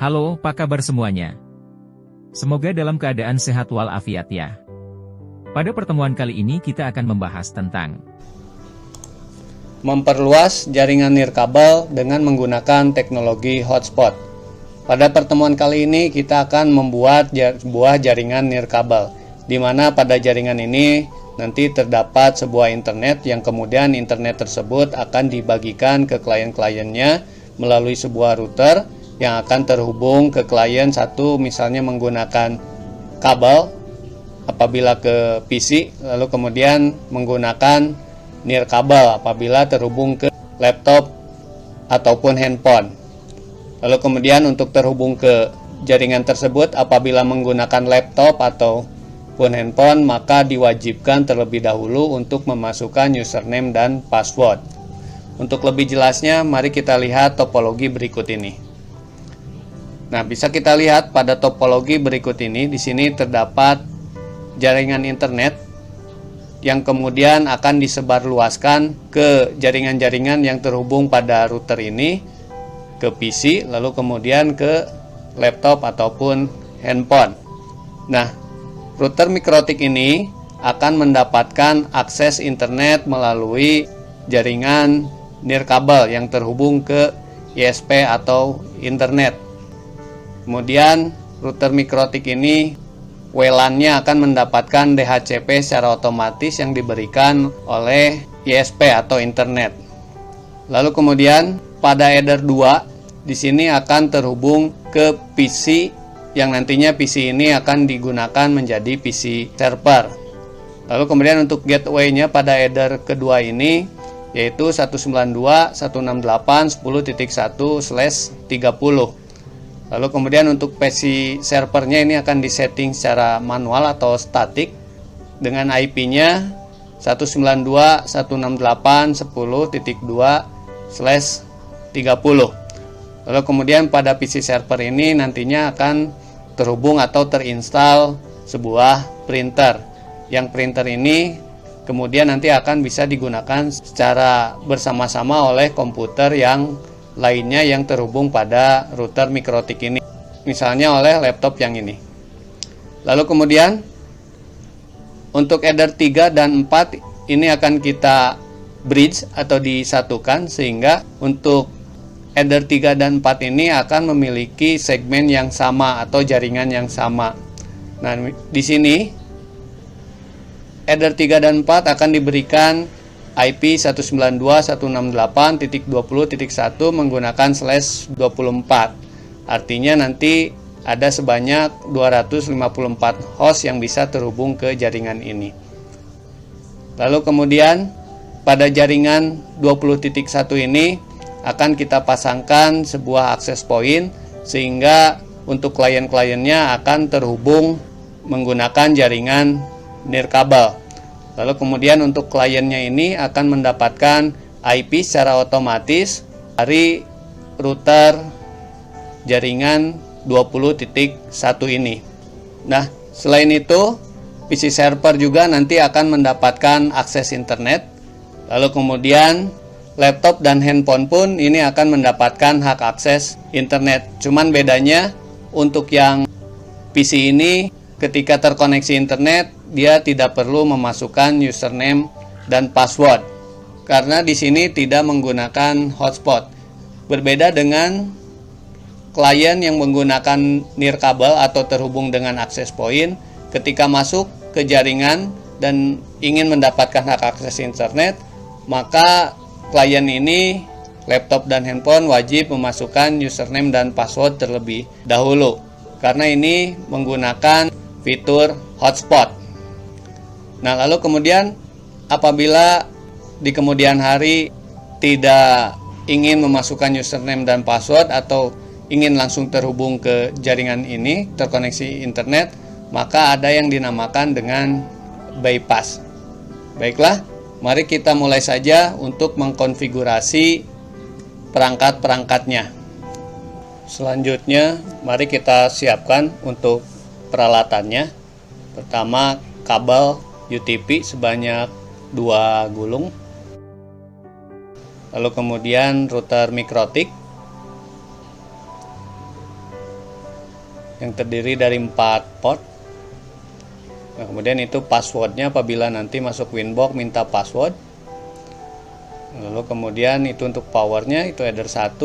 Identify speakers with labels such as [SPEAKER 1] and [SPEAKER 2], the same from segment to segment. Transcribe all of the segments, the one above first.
[SPEAKER 1] Halo, apa kabar semuanya? Semoga dalam keadaan sehat walafiat ya. Pada pertemuan kali ini kita akan membahas tentang
[SPEAKER 2] memperluas jaringan nirkabel dengan menggunakan teknologi hotspot. Pada pertemuan kali ini kita akan membuat sebuah jaringan nirkabel, di mana pada jaringan ini nanti terdapat sebuah internet yang kemudian internet tersebut akan dibagikan ke klien-kliennya melalui sebuah router yang akan terhubung ke klien satu, misalnya menggunakan kabel apabila ke PC, lalu kemudian menggunakan nirkabel apabila terhubung ke laptop ataupun handphone. Lalu kemudian untuk terhubung ke jaringan tersebut apabila menggunakan laptop ataupun handphone, maka diwajibkan terlebih dahulu untuk memasukkan username dan password. Untuk lebih jelasnya, mari kita lihat topologi berikut ini. Nah, bisa kita lihat pada topologi berikut ini. Di sini terdapat jaringan internet yang kemudian akan disebarluaskan ke jaringan-jaringan yang terhubung pada router ini, ke PC, lalu kemudian ke laptop ataupun handphone. Nah, router mikrotik ini akan mendapatkan akses internet melalui jaringan nirkabel yang terhubung ke ISP atau internet. Kemudian router mikrotik ini WLAN-nya akan mendapatkan DHCP secara otomatis yang diberikan oleh ISP atau internet. Lalu kemudian pada header 2 di sini akan terhubung ke PC yang nantinya PC ini akan digunakan menjadi PC server. Lalu kemudian untuk gateway-nya pada header kedua ini yaitu 192.168.10.1/30. Lalu kemudian untuk PC servernya ini akan disetting secara manual atau statik dengan IP-nya 192.168.10.2/30. Lalu kemudian pada PC server ini nantinya akan terhubung atau terinstall sebuah printer. Yang printer ini kemudian nanti akan bisa digunakan secara bersama-sama oleh komputer yang lainnya yang terhubung pada router mikrotik ini, misalnya oleh laptop yang ini. Lalu kemudian untuk header 3 dan 4 ini akan kita bridge atau disatukan, sehingga untuk header 3 dan 4 ini akan memiliki segmen yang sama atau jaringan yang sama. Nah, di sini header 3 dan 4 akan diberikan IP 192.168.20.1 menggunakan /24. Artinya nanti ada sebanyak 254 host yang bisa terhubung ke jaringan ini. Lalu kemudian pada jaringan 20.1 ini akan kita pasangkan sebuah access point, sehingga untuk klien-kliennya akan terhubung menggunakan jaringan nirkabel. Lalu kemudian untuk kliennya ini akan mendapatkan IP secara otomatis dari router jaringan 20.1 ini. Nah, selain itu PC server juga nanti akan mendapatkan akses internet. Lalu kemudian laptop dan handphone pun ini akan mendapatkan hak akses internet. Cuman bedanya untuk yang PC ini ketika terkoneksi internet dia tidak perlu memasukkan username dan password karena di sini tidak menggunakan hotspot. Berbeda dengan klien yang menggunakan nirkabel atau terhubung dengan access point, ketika masuk ke jaringan dan ingin mendapatkan hak akses internet, maka klien ini, laptop dan handphone wajib memasukkan username dan password terlebih dahulu karena ini menggunakan fitur hotspot. Nah, lalu kemudian apabila di kemudian hari tidak ingin memasukkan username dan password atau ingin langsung terhubung ke jaringan ini, terkoneksi internet, maka ada yang dinamakan dengan bypass. Baiklah, mari kita mulai saja untuk mengkonfigurasi perangkat-perangkatnya. Selanjutnya, mari kita siapkan untuk peralatannya. Pertama, kabel UTP sebanyak 2 gulung. Lalu kemudian router mikrotik. yang terdiri dari 4 port. Nah, kemudian itu passwordnya apabila nanti masuk Winbox minta password. Lalu kemudian itu untuk powernya itu header 1,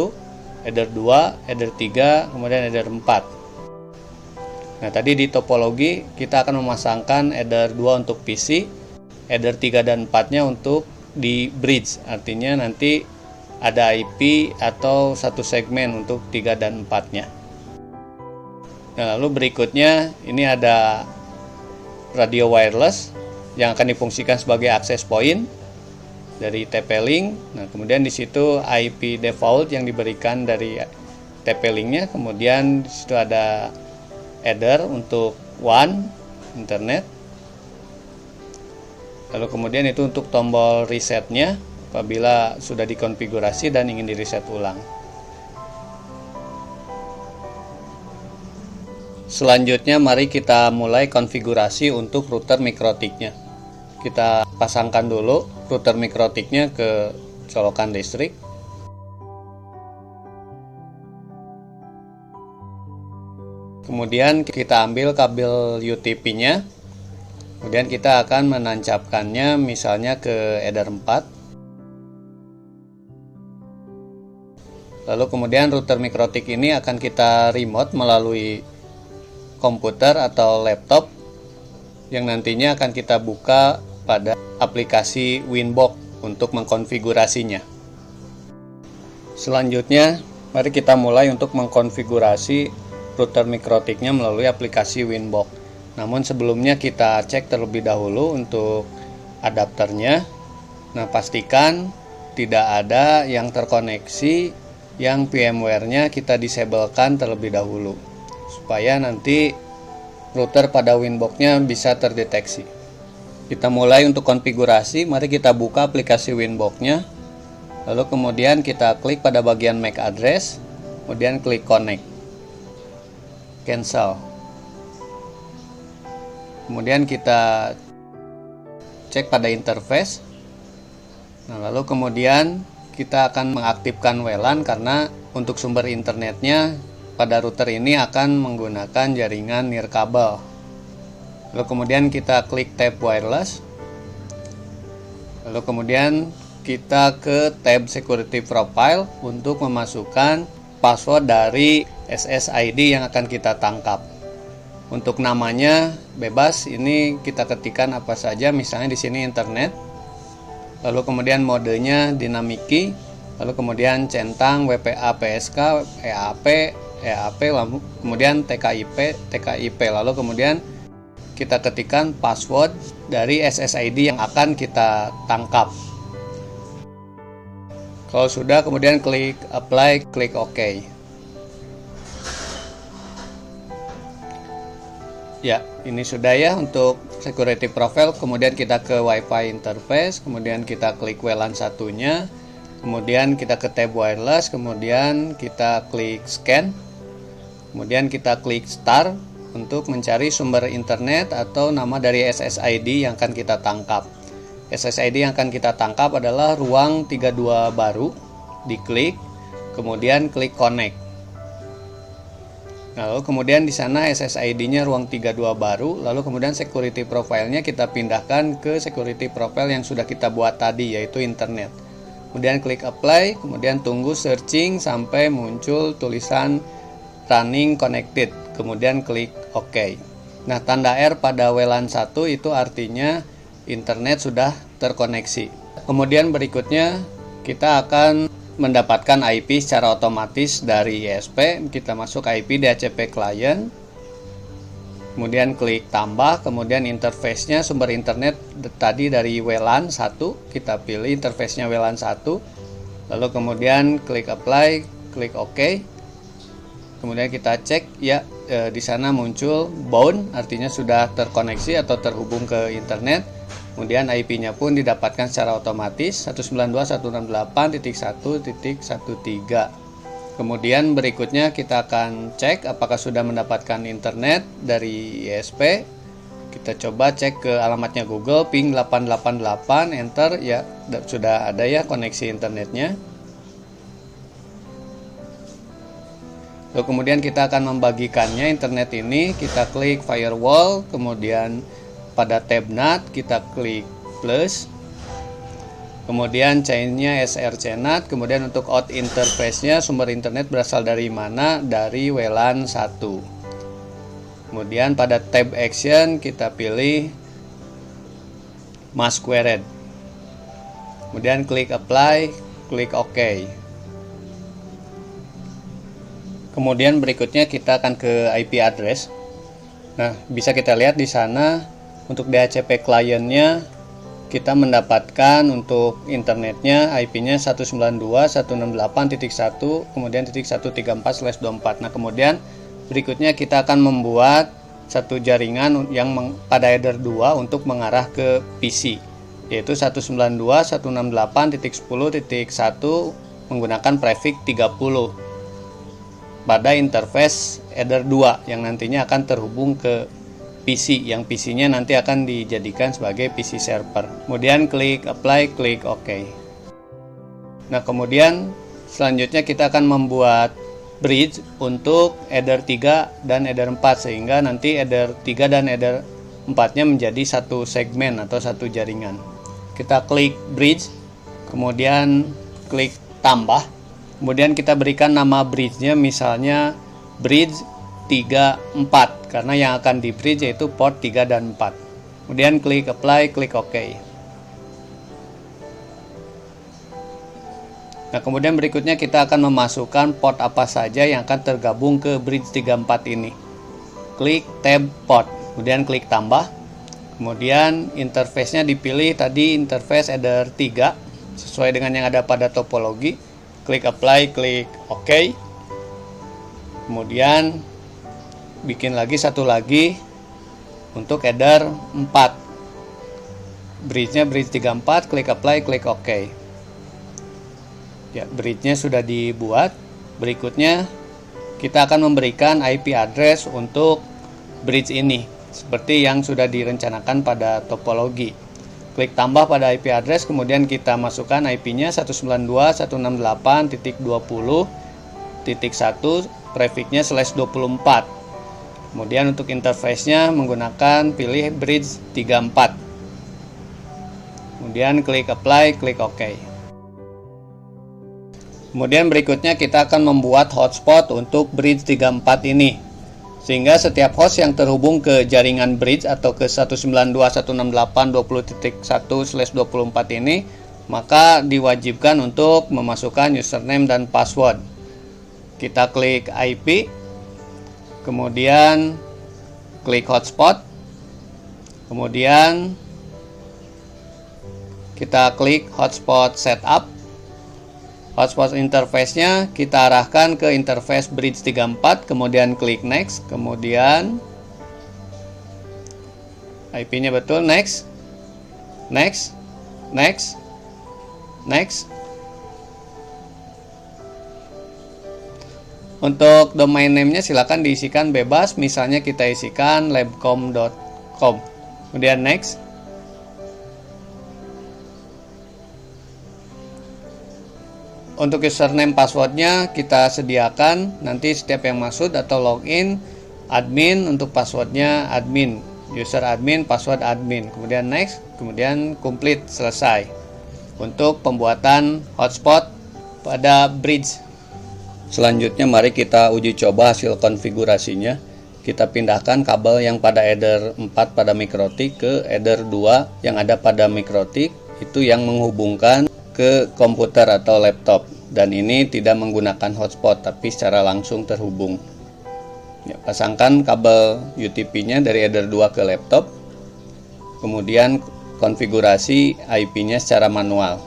[SPEAKER 2] header 2, header 3, kemudian header 4. Nah, tadi di topologi kita akan memasangkan header 2 untuk PC, header 3 dan 4-nya untuk di bridge. Artinya nanti ada IP atau satu segmen untuk 3 dan 4-nya. Nah, lalu berikutnya ini ada radio wireless yang akan difungsikan sebagai access point dari TP-Link. Nah, kemudian di situ IP default yang diberikan dari TP-Link-nya. Kemudian di situ ada header untuk WAN internet. Lalu kemudian itu untuk tombol resetnya apabila sudah dikonfigurasi dan ingin di reset ulang. Selanjutnya mari kita mulai konfigurasi untuk router MikroTik-nya. Kita pasangkan dulu router MikroTik-nya ke colokan listrik. Kemudian kita ambil kabel UTP-nya. Kemudian kita akan menancapkannya misalnya ke header 4. Lalu kemudian router MikroTik ini akan kita remote melalui komputer atau laptop yang nantinya akan kita buka pada aplikasi Winbox untuk mengkonfigurasinya. Selanjutnya, mari kita mulai untuk mengkonfigurasi router MikroTik-nya melalui aplikasi Winbox. Namun sebelumnya kita cek terlebih dahulu untuk adapternya. Nah, pastikan tidak ada yang terkoneksi yang VMware-nya kita disablekan terlebih dahulu, supaya nanti router pada Winbox-nya bisa terdeteksi. Kita mulai untuk konfigurasi. Mari kita buka aplikasi Winbox-nya. Lalu kemudian kita klik pada bagian MAC address, kemudian klik connect, cancel. Kemudian kita cek pada interface. Nah, lalu kemudian kita akan mengaktifkan WLAN karena untuk sumber internetnya pada router ini akan menggunakan jaringan nirkabel. Lalu kemudian kita klik tab wireless. Lalu kemudian kita ke tab security profile untuk memasukkan password dari SSID yang akan kita tangkap. Untuk namanya bebas, ini kita ketikkan apa saja, misalnya di sini internet. Lalu kemudian modenya dynamic key, lalu kemudian centang, WPA, PSK, EAP, lalu kemudian TKIP, lalu kemudian kita ketikkan password dari SSID yang akan kita tangkap. Kalau sudah, kemudian klik apply, klik OK. Ya, ini sudah ya untuk security profile. Kemudian kita ke Wi-Fi interface, kemudian kita klik WLAN satunya, kemudian kita ke tab wireless, kemudian kita klik scan, kemudian kita klik start untuk mencari sumber internet atau nama dari SSID yang akan kita tangkap. SSID yang akan kita tangkap adalah ruang 32 baru. Diklik, kemudian klik connect. Lalu kemudian di sana SSID-nya ruang 32 baru, lalu kemudian security profile-nya kita pindahkan ke security profile yang sudah kita buat tadi, yaitu internet. Kemudian klik apply, kemudian tunggu searching sampai muncul tulisan running connected, kemudian klik OK. Nah, tanda R pada WLAN 1 itu artinya internet sudah terkoneksi. Kemudian berikutnya kita akan mendapatkan IP secara otomatis dari ISP. Kita masuk IP DHCP client, kemudian klik tambah, kemudian interface-nya sumber internet tadi dari WLAN 1, kita pilih interface-nya WLAN 1, lalu kemudian klik apply, klik OK. Kemudian kita cek ya, di sana muncul bound, artinya sudah terkoneksi atau terhubung ke internet. Kemudian IP-nya pun didapatkan secara otomatis 192.168.1.13. Kemudian berikutnya kita akan cek apakah sudah mendapatkan internet dari ISP. Kita coba cek ke alamatnya Google, ping 888, enter, ya sudah ada ya koneksi internetnya. Lalu kemudian kita akan membagikannya internet ini, kita klik firewall, kemudian pada tab NAT kita klik plus, kemudian chainnya srcNAT, kemudian untuk out interface-nya sumber internet berasal dari mana? Dari WLAN 1. Kemudian pada tab action kita pilih Masquerade. Kemudian klik apply, klik OK. Kemudian berikutnya kita akan ke IP address. Nah, bisa kita lihat di sana untuk DHCP kliennya kita mendapatkan untuk internetnya IP-nya 192.168.1 kemudian .134/24. Nah, kemudian berikutnya kita akan membuat satu jaringan yang pada header 2 untuk mengarah ke PC, yaitu 192.168.10.1 menggunakan prefix 30 pada interface header 2 yang nantinya akan terhubung ke PC, yang PC-nya nanti akan dijadikan sebagai PC server. Kemudian klik apply, klik OK. Nah, kemudian selanjutnya kita akan membuat bridge untuk header 3 dan header 4 sehingga nanti header 3 dan header 4-nya menjadi satu segmen atau satu jaringan. Kita klik bridge, kemudian klik tambah. Kemudian kita berikan nama bridge-nya misalnya bridge 34 karena yang akan di bridge yaitu port 3 dan 4. Kemudian klik apply, klik OK. Nah, kemudian berikutnya kita akan memasukkan port apa saja yang akan tergabung ke bridge 34 ini. Klik tab port, kemudian klik tambah. Kemudian interface-nya dipilih tadi interface header 3 sesuai dengan yang ada pada topologi. Klik apply, klik OK. Kemudian bikin lagi satu lagi untuk header 4. Bridge-nya bridge 34, klik apply, klik OK. Ya, bridge-nya sudah dibuat. Berikutnya kita akan memberikan IP address untuk bridge ini seperti yang sudah direncanakan pada topologi. Klik tambah pada IP address, kemudian kita masukkan IP-nya 192.168.20.1, prefixnya /24. Kemudian untuk interface-nya menggunakan pilih bridge 34. Kemudian klik apply, klik OK. Kemudian berikutnya kita akan membuat hotspot untuk bridge 34 ini. Sehingga setiap host yang terhubung ke jaringan bridge atau ke 192.168.20.1/24 ini, maka diwajibkan untuk memasukkan username dan password. Kita klik IP, kemudian klik hotspot, kemudian kita klik hotspot setup. Hotspot interface-nya kita arahkan ke interface bridge 34, kemudian klik next, kemudian IP-nya betul, next, next, next, next. Untuk domain name-nya silakan diisikan bebas, misalnya kita isikan labcom.com. Kemudian next. Untuk username passwordnya kita sediakan, nanti setiap yang masuk atau login admin, untuk passwordnya admin, user admin, password admin, kemudian next, kemudian complete, selesai untuk pembuatan hotspot pada bridge. Selanjutnya mari kita uji coba hasil konfigurasinya. Kita pindahkan kabel yang pada header 4 pada mikrotik ke header 2 yang ada pada mikrotik, itu yang menghubungkan ke komputer atau laptop, dan ini tidak menggunakan hotspot tapi secara langsung terhubung. Ya, pasangkan kabel UTP-nya dari header 2 ke laptop, kemudian konfigurasi IP-nya secara manual.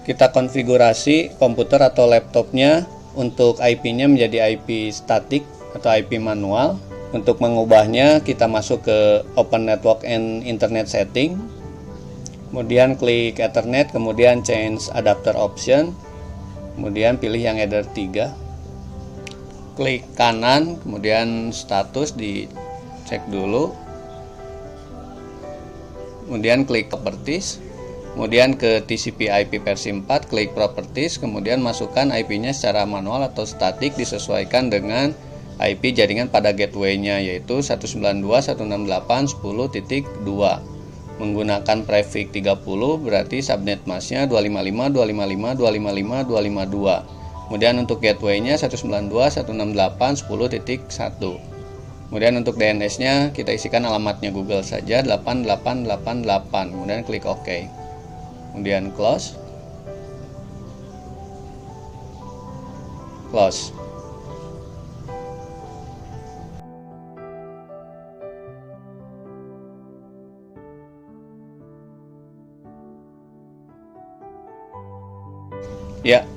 [SPEAKER 2] Kita konfigurasi komputer atau laptopnya untuk IP-nya menjadi IP statik atau IP manual. Untuk mengubahnya kita masuk ke Open Network and Internet Setting, kemudian klik Ethernet, kemudian change adapter option, kemudian pilih yang header 3, klik kanan, kemudian status dicek dulu, kemudian klik properties, kemudian ke TCP/IP versi 4, klik Properties, kemudian masukkan IP-nya secara manual atau statik disesuaikan dengan IP jaringan pada gateway-nya, yaitu 192.168.10.2. Menggunakan prefix 30, berarti subnet mask-nya 255.255.255.252. Kemudian untuk gateway-nya 192.168.10.1. Kemudian untuk DNS-nya kita isikan alamatnya Google saja, 8888. Kemudian klik OK. Kemudian close. Close. Ya,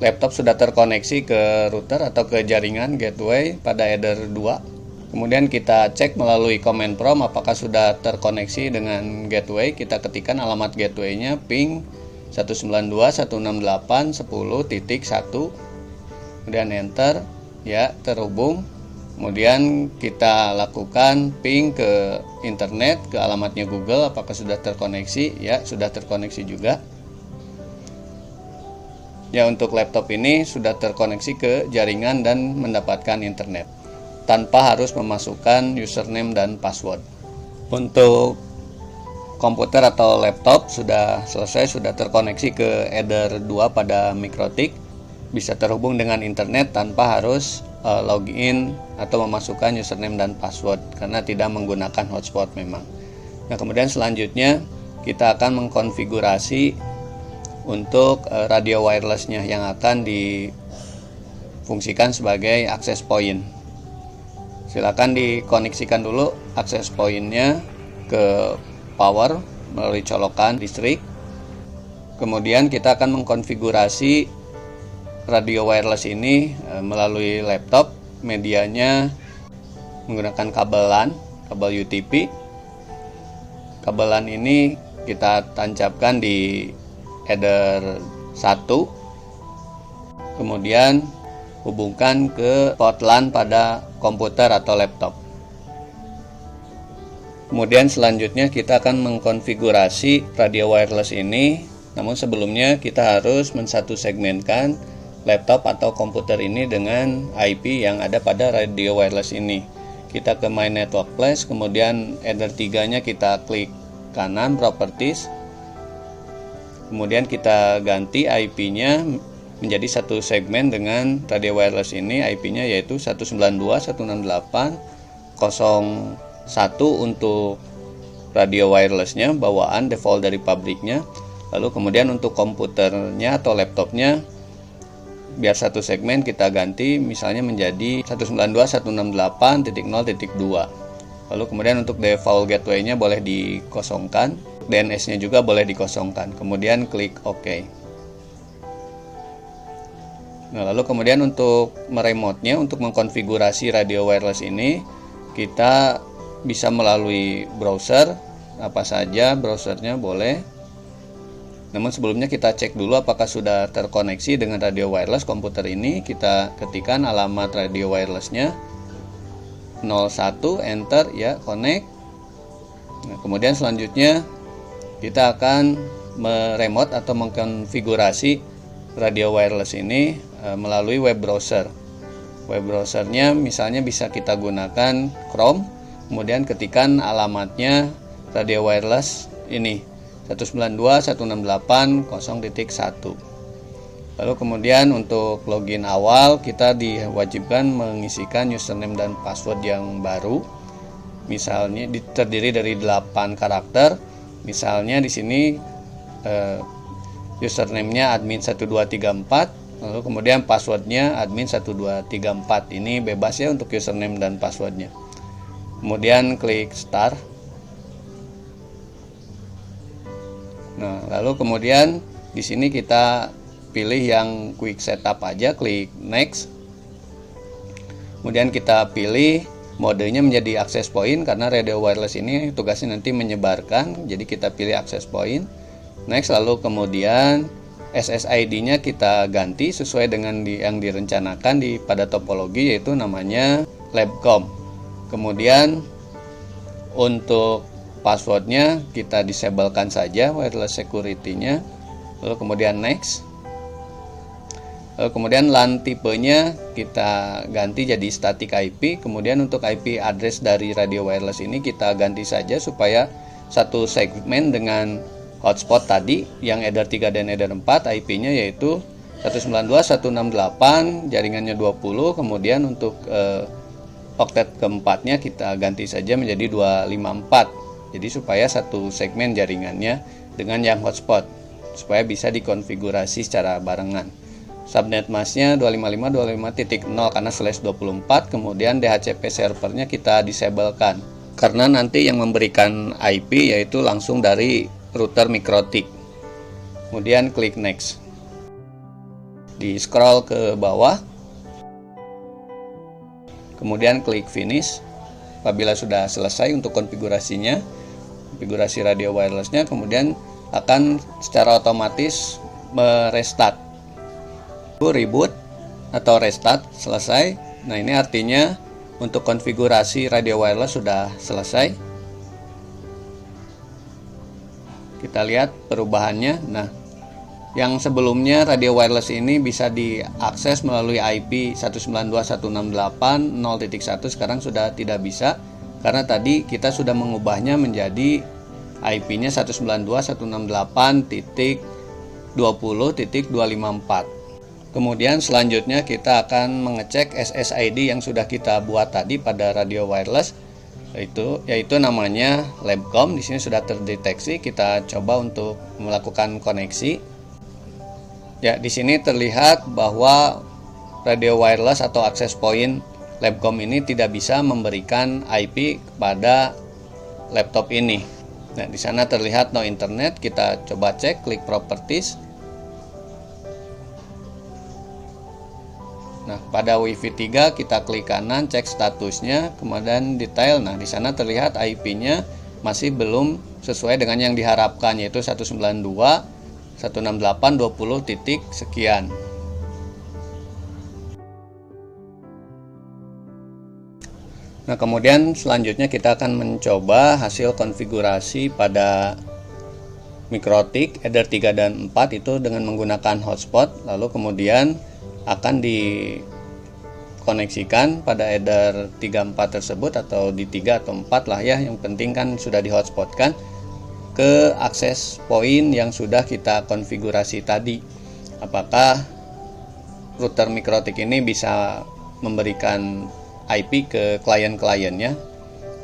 [SPEAKER 2] laptop sudah terkoneksi ke router atau ke jaringan gateway pada header 2. Kemudian kita cek melalui command prompt apakah sudah terkoneksi dengan gateway. Kita ketikkan alamat gateway-nya ping 192.168.10.1. Kemudian enter, ya, terhubung. Kemudian kita lakukan ping ke internet, ke alamatnya Google, apakah sudah terkoneksi. Ya, sudah terkoneksi juga. Ya, untuk laptop ini sudah terkoneksi ke jaringan dan mendapatkan internet tanpa harus memasukkan username dan password. Untuk komputer atau laptop sudah selesai, sudah terkoneksi ke header 2 pada MikroTik, bisa terhubung dengan internet tanpa harus login atau memasukkan username dan password karena tidak menggunakan hotspot memang. Nah, kemudian selanjutnya kita akan mengkonfigurasi untuk radio wirelessnya yang akan difungsikan sebagai access point. Silakan dikoneksikan dulu access point-nya ke power melalui colokan listrik. Kemudian kita akan mengkonfigurasi radio wireless ini melalui laptop. Medianya menggunakan kabel UTP. Kabelan ini kita tancapkan di header 1, kemudian hubungkan ke port LAN pada komputer atau laptop. Kemudian selanjutnya kita akan mengkonfigurasi radio wireless ini, namun sebelumnya kita harus mensatu segmenkan laptop atau komputer ini dengan IP yang ada pada radio wireless ini. Kita ke My Network Flash, kemudian header 3-nya kita klik kanan Properties. Kemudian kita ganti IP-nya menjadi satu segmen dengan radio wireless ini. IP-nya yaitu 192.168.01 untuk radio wirelessnya, bawaan default dari pabriknya. Lalu kemudian untuk komputernya atau laptopnya, biar satu segmen kita ganti misalnya menjadi 192.168.0.2. Lalu kemudian untuk default gateway-nya boleh dikosongkan. DNS-nya juga boleh dikosongkan. Kemudian klik OK. Nah, lalu kemudian untuk meremote-nya, untuk mengkonfigurasi radio wireless ini, kita bisa melalui browser, apa saja browsernya boleh. Namun sebelumnya kita cek dulu apakah sudah terkoneksi dengan radio wireless komputer ini. Kita ketikkan alamat radio wireless-nya 01, enter, ya, connect. Nah, kemudian selanjutnya kita akan meremote atau mengkonfigurasi radio wireless ini melalui web browser. Web browsernya misalnya bisa kita gunakan Chrome, kemudian ketikkan alamatnya radio wireless ini 192.168.0.1. Lalu kemudian untuk login awal kita diwajibkan mengisikan username dan password yang baru. Misalnya terdiri dari 8 karakter. Misalnya di sini username-nya admin1234, lalu kemudian passwordnya admin1234. Ini bebas ya untuk username dan passwordnya. Kemudian klik start. Nah, lalu kemudian di sini kita pilih yang quick setup aja, klik next. Kemudian kita pilih modenya menjadi access point karena radio wireless ini tugasnya nanti menyebarkan, jadi kita pilih access point. Next, lalu kemudian SSID-nya kita ganti sesuai dengan yang direncanakan pada topologi, yaitu namanya Labcom. Kemudian untuk passwordnya kita disablekan saja wireless security-nya, lalu kemudian next. Lalu kemudian LAN tipenya kita ganti jadi static IP. Kemudian untuk IP address dari radio wireless ini kita ganti saja supaya satu segmen dengan hotspot tadi yang Ether 3 dan Ether 4, IP-nya yaitu 192.168, jaringannya 20. Kemudian untuk oktet keempatnya kita ganti saja menjadi 254. Jadi supaya satu segmen jaringannya dengan yang hotspot, supaya bisa dikonfigurasi secara barengan. Subnet masknya 255.255.0 karena /24. Kemudian DHCP servernya kita disablekan karena nanti yang memberikan IP yaitu langsung dari router MikroTik. Kemudian klik next. Di scroll ke bawah. Kemudian klik finish. Apabila sudah selesai untuk konfigurasinya, konfigurasi radio wirelessnya, kemudian akan secara otomatis merestart. Reboot atau restart selesai. Nah, ini artinya untuk konfigurasi radio wireless sudah selesai. Kita lihat perubahannya. Nah, yang sebelumnya radio wireless ini bisa diakses melalui IP 192.168.0.1 sekarang sudah tidak bisa karena tadi kita sudah mengubahnya menjadi IP-nya 192.168.20.254. Kemudian selanjutnya kita akan mengecek SSID yang sudah kita buat tadi pada radio wireless, yaitu namanya Labcom. Di sini sudah terdeteksi. Kita coba untuk melakukan koneksi. Ya, di sini terlihat bahwa radio wireless atau access point Labcom ini tidak bisa memberikan IP kepada laptop ini. Nah, di sana terlihat no internet. Kita coba cek, klik properties. Nah, pada WiFi 3 kita klik kanan, cek statusnya, kemudian detail. Nah, di sana terlihat IP-nya masih belum sesuai dengan yang diharapkan, yaitu 192.168.20 titik sekian. Nah, kemudian selanjutnya kita akan mencoba hasil konfigurasi pada MikroTik Ether 3 dan 4 itu dengan menggunakan hotspot, lalu kemudian akan dikoneksikan pada Ether 3 4 tersebut, atau di 3 atau 4 lah ya, yang penting kan sudah di hotspotkan ke akses point yang sudah kita konfigurasi tadi. Apakah router MikroTik ini bisa memberikan IP ke klien-kliennya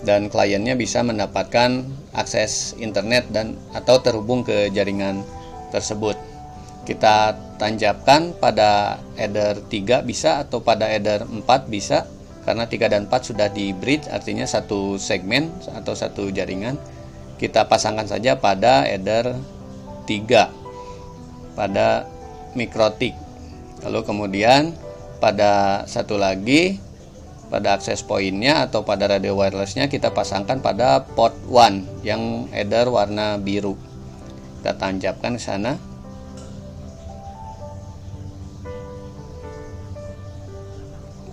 [SPEAKER 2] dan kliennya bisa mendapatkan akses internet dan atau terhubung ke jaringan tersebut. Kita tancapkan pada Ether 3 bisa atau pada Ether 4 bisa, karena 3 dan 4 sudah di bridge, artinya satu segmen atau satu jaringan. Kita pasangkan saja pada Ether 3 pada MikroTik. Lalu kemudian pada satu lagi pada akses pointnya atau pada radio wirelessnya kita pasangkan pada port 1 yang Ether warna biru. Kita tancapkan ke sana.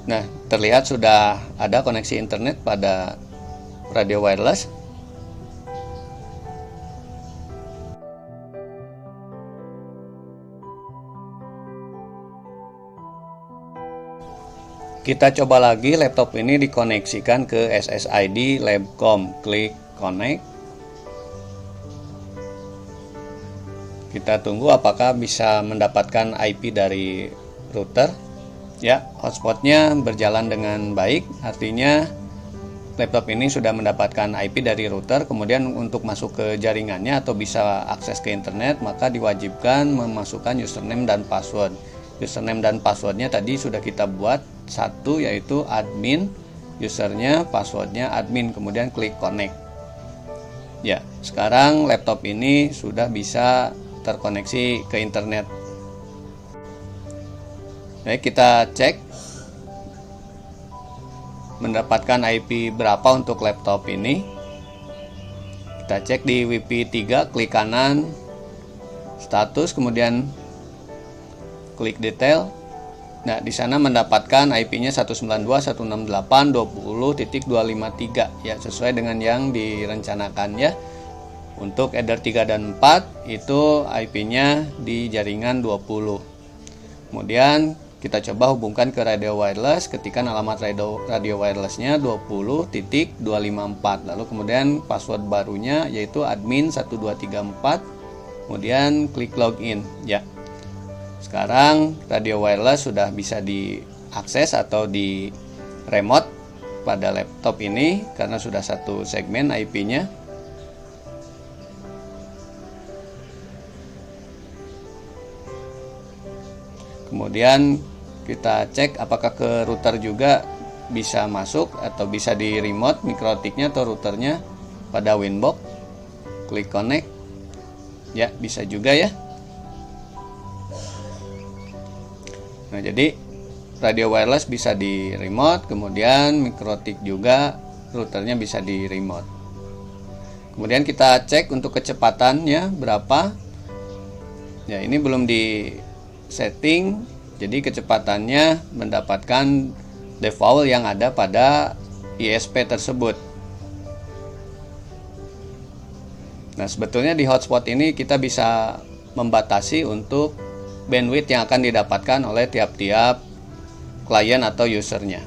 [SPEAKER 2] Nah, terlihat sudah ada koneksi internet pada radio wireless. Kita coba lagi laptop ini dikoneksikan ke SSID Labcom. Klik connect. Kita tunggu apakah bisa mendapatkan IP dari router. Ya, hotspotnya berjalan dengan baik, artinya laptop ini sudah mendapatkan IP dari router. Kemudian untuk masuk ke jaringannya atau bisa akses ke internet, maka diwajibkan memasukkan username dan password. Username dan passwordnya tadi sudah kita buat satu, yaitu admin, usernya, passwordnya admin, kemudian klik connect. Ya, sekarang laptop ini sudah bisa terkoneksi ke internet. Baik, kita cek mendapatkan IP berapa untuk laptop ini. Kita cek di WiFi 3, klik kanan status, kemudian klik detail. Nah, di sana mendapatkan IP-nya 192.168.20.253 ya, sesuai dengan yang direncanakan ya. Untuk header 3 dan 4 itu IP-nya di jaringan 20. Kemudian kita coba hubungkan ke radio wireless, ketikan alamat radio wirelessnya 20.254. Lalu kemudian password barunya yaitu admin 1234. Kemudian klik login ya. Sekarang radio wireless sudah bisa diakses atau di remote pada laptop ini karena sudah satu segmen IP-nya. Kemudian kita cek apakah ke router juga bisa masuk atau bisa di remote mikrotiknya atau routernya pada Winbox. Klik connect. Ya, bisa juga ya. Nah, jadi radio wireless bisa di remote, kemudian mikrotik juga routernya bisa di remote. Kemudian kita cek untuk kecepatannya berapa. Ya, ini belum di setting, jadi kecepatannya mendapatkan default yang ada pada ISP tersebut. Nah, sebetulnya di hotspot ini kita bisa membatasi untuk bandwidth yang akan didapatkan oleh tiap-tiap klien atau usernya.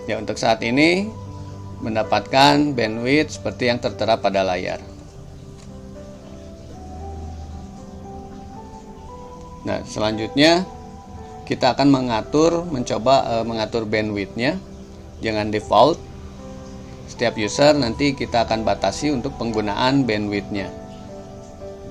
[SPEAKER 2] Ya, untuk saat ini mendapatkan bandwidth seperti yang tertera pada layar. Nah, selanjutnya kita akan mencoba mengatur bandwidthnya. Jangan default. Setiap user nanti kita akan batasi untuk penggunaan bandwidthnya.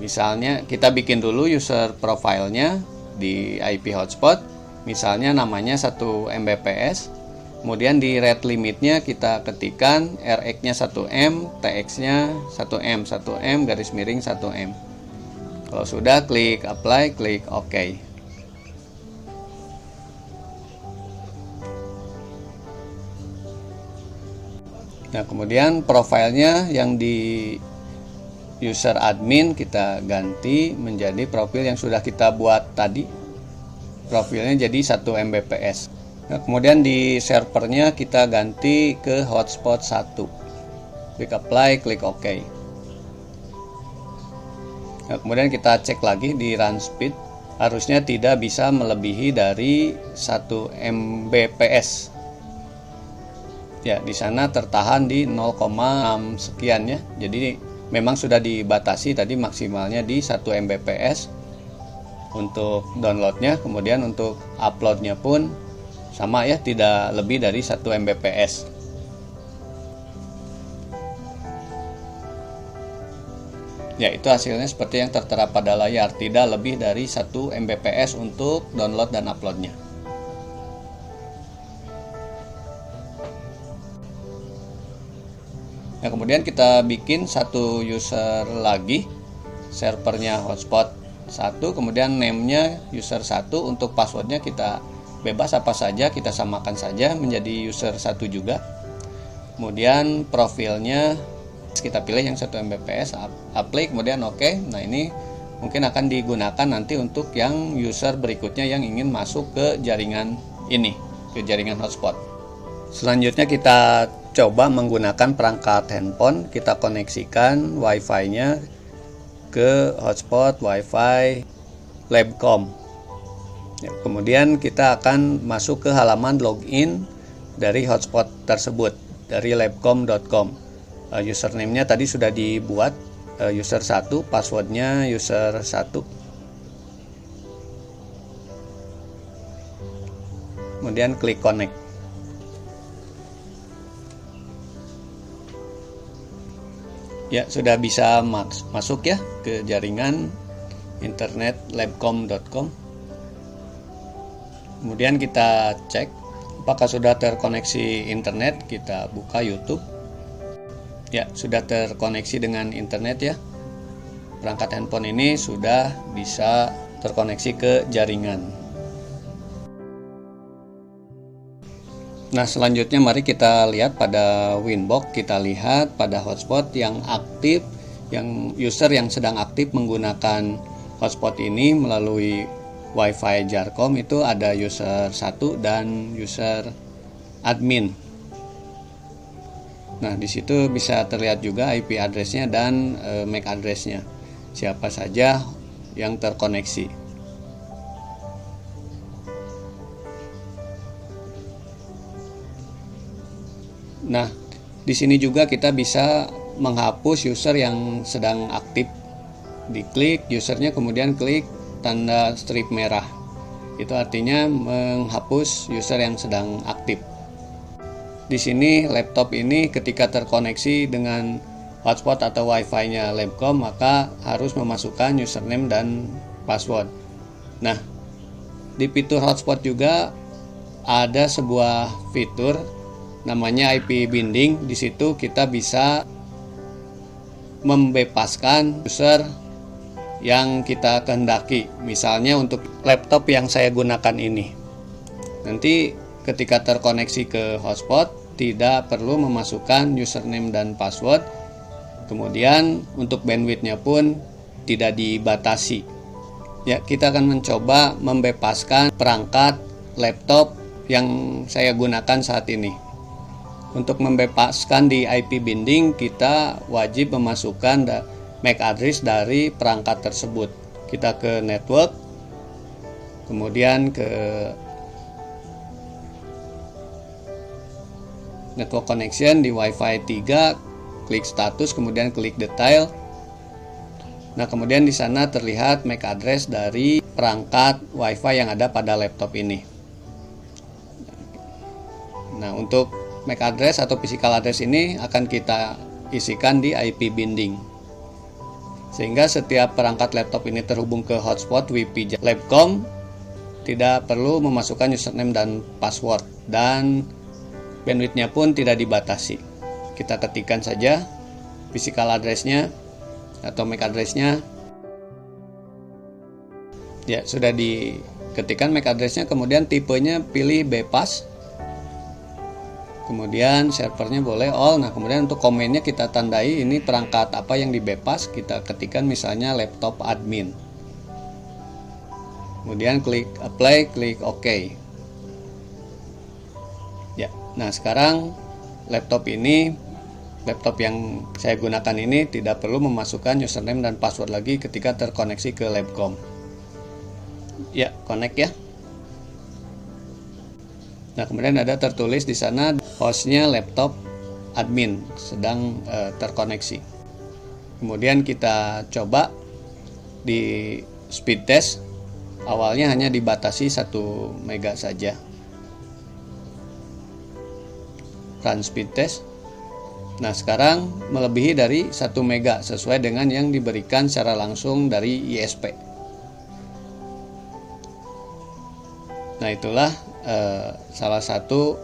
[SPEAKER 2] Misalnya kita bikin dulu user profile-nya di IP hotspot. Misalnya namanya 1 Mbps. Kemudian di rate limitnya kita ketikkan RX-nya 1M, TX-nya 1M, 1M garis miring 1M. Kalau sudah, klik apply, klik OK. Nah, kemudian profilnya yang di user admin kita ganti menjadi profil yang sudah kita buat tadi. Profilnya jadi 1 Mbps. Nah, kemudian di servernya kita ganti ke hotspot 1. Klik apply, klik OK. Nah, kemudian kita cek lagi di run speed, harusnya tidak bisa melebihi dari 1 Mbps. Ya, di sana tertahan di 0,6 sekian ya. Jadi memang sudah dibatasi tadi maksimalnya di 1 Mbps untuk downloadnya, kemudian untuk uploadnya pun sama ya, tidak lebih dari 1 Mbps. Ya, itu hasilnya seperti yang tertera pada layar, tidak lebih dari 1 Mbps untuk download dan uploadnya. Nah, kemudian kita bikin satu user lagi, servernya hotspot 1, kemudian name-nya user 1, untuk passwordnya kita bebas apa saja, kita samakan saja menjadi user 1 juga. Kemudian profilnya kita pilih yang 1 Mbps, apply, kemudian OK. Nah, ini mungkin akan digunakan nanti untuk yang user berikutnya yang ingin masuk ke jaringan ini, ke jaringan hotspot. Selanjutnya kita coba menggunakan perangkat handphone, kita koneksikan WiFi-nya ke hotspot WiFi Labcom. Ya, kemudian kita akan masuk ke halaman login dari hotspot tersebut, dari labcom.com. Username-nya tadi sudah dibuat, user 1, passwordnya user 1. Kemudian klik connect. Ya, sudah bisa masuk ya ke jaringan internet labcom.com. Kemudian kita cek apakah sudah terkoneksi internet, kita buka YouTube. Ya, sudah terkoneksi dengan internet ya. Perangkat handphone ini sudah bisa terkoneksi ke jaringan. Nah, selanjutnya mari kita lihat pada Winbox, kita lihat pada hotspot yang aktif, yang user yang sedang aktif menggunakan hotspot ini melalui Wi-Fi Jarcom itu ada user 1 dan user admin. Nah, di situ bisa terlihat juga IP address-nya dan MAC address-nya. Siapa saja yang terkoneksi. Nah, di sini juga kita bisa menghapus user yang sedang aktif. Diklik usernya, kemudian klik tanda strip merah. Itu artinya menghapus user yang sedang aktif. Di sini laptop ini ketika terkoneksi dengan hotspot atau Wi-Fi-nya Labcom, maka harus memasukkan username dan password. Nah, di fitur hotspot juga ada sebuah fitur namanya IP binding. Di situ kita bisa membebaskan user yang kita kehendaki. Misalnya untuk laptop yang saya gunakan ini. Nanti ketika terkoneksi ke hotspot, tidak perlu memasukkan username dan password. Kemudian untuk bandwidth-nya pun tidak dibatasi. Ya, kita akan mencoba membebaskan perangkat laptop yang saya gunakan saat ini. Untuk membebaskan di IP binding, kita wajib memasukkan MAC address dari perangkat tersebut. Kita ke network, kemudian ke network connection di Wi-Fi 3, klik status, kemudian klik detail. Nah, kemudian di sana terlihat MAC address dari perangkat Wi-Fi yang ada pada laptop ini. Nah, untuk MAC address atau physical address ini akan kita isikan di IP binding. Sehingga setiap perangkat laptop ini terhubung ke hotspot Wi-Fi Labcom, tidak perlu memasukkan username dan password, dan bandwidth-nya pun tidak dibatasi. Kita ketikkan saja physical address-nya atau MAC address-nya. Ya, sudah diketikkan MAC address-nya, kemudian tipenya pilih BPass. Kemudian servernya boleh all. Nah, kemudian untuk komennya kita tandai ini perangkat apa yang di bypass. Kita ketikkan misalnya laptop admin. Kemudian klik apply, klik OK. Ya, nah sekarang laptop yang saya gunakan ini tidak perlu memasukkan username dan password lagi ketika terkoneksi ke Labcom. Ya, connect ya. Nah, kemudian ada tertulis di sana hostnya laptop admin sedang terkoneksi. Kemudian kita coba di speed test. Awalnya hanya dibatasi 1 mega saja. Run speed test. Nah, sekarang melebihi dari 1 mega sesuai dengan yang diberikan secara langsung dari ISP. Nah, itulah salah satu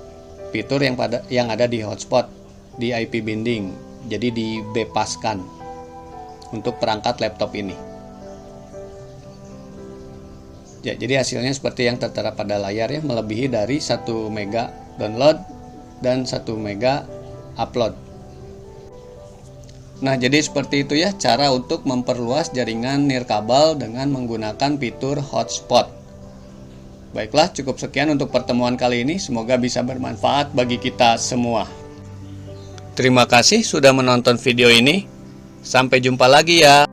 [SPEAKER 2] fitur yang ada di hotspot di IP binding. Jadi dibebaskan untuk perangkat laptop ini. Ya, jadi hasilnya seperti yang tertera pada layar ya, melebihi dari 1 mega download dan 1 mega upload. Nah, jadi seperti itu ya cara untuk memperluas jaringan nirkabel dengan menggunakan fitur hotspot. Baiklah, cukup sekian untuk pertemuan kali ini. Semoga bisa bermanfaat bagi kita semua. Terima kasih sudah menonton video ini. Sampai jumpa lagi ya.